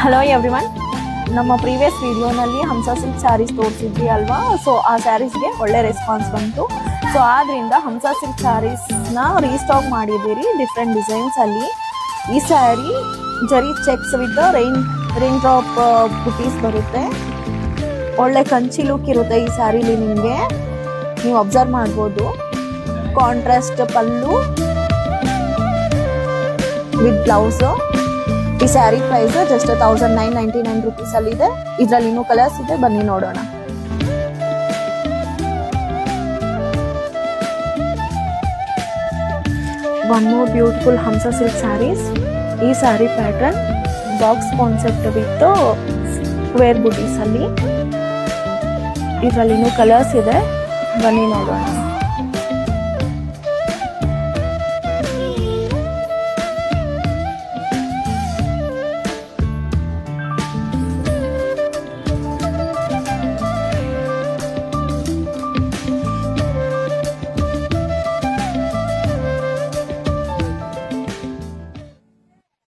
Hello everyone, ನಮ್ಮ previous ವಿಡಿಯೋನಲ್ಲಿ ಹಂಸ silk saris ತೋರಿಸಿದ್ವಿ ಅಲ್ವಾ. ಸೊ ಆ ಸ್ಯಾರೀಸ್ಗೆ ಒಳ್ಳೆ ರೆಸ್ಪಾನ್ಸ್ ಬಂತು. ಸೊ ಆದ್ರಿಂದ ಹಂಸ ಸಿಲ್ಕ್ ಸ್ಯಾರೀಸ್ನ ರೀಸ್ಟಾಕ್ ಮಾಡಿದ್ದೀರಿ ಡಿಫ್ರೆಂಟ್ ಡಿಸೈನ್ಸಲ್ಲಿ. ಈ ಸ್ಯಾರಿ ಜರಿ ಚೆಕ್ಸ್ ವಿತ್ ರೈನ್ ಡ್ರಾಪ್ ಬುಟೀಸ್ ಬರುತ್ತೆ. ಒಳ್ಳೆ ಕಂಚಿ ಲುಕ್ ಇರುತ್ತೆ ಈ ಸ್ಯಾರಿಲಿ. ನಿಮಗೆ ನೀವು ಅಬ್ಸರ್ವ್ ಮಾಡ್ಬೋದು. Contrast pallu with blouse. ಈ ಸ್ಯಾರಿ ಪ್ರೈಸ್ ಜಸ್ಟ್ 1999 rupees ಅಲ್ಲಿ ಇದೆ. ಇದರಲ್ಲಿ ಇನ್ನೂ ಕಲರ್ಸ್ ಇದೆ, ಬನ್ನಿ ನೋಡೋಣ. One more beautiful Hamsa silk saris. ಈ sari pattern box concept with square butis ಅಲ್ಲಿ. ಇದರಲ್ಲಿ ಇನ್ನೂ ಕಲರ್ಸ್ ಇದೆ, ಬನ್ನಿ ನೋಡೋಣ.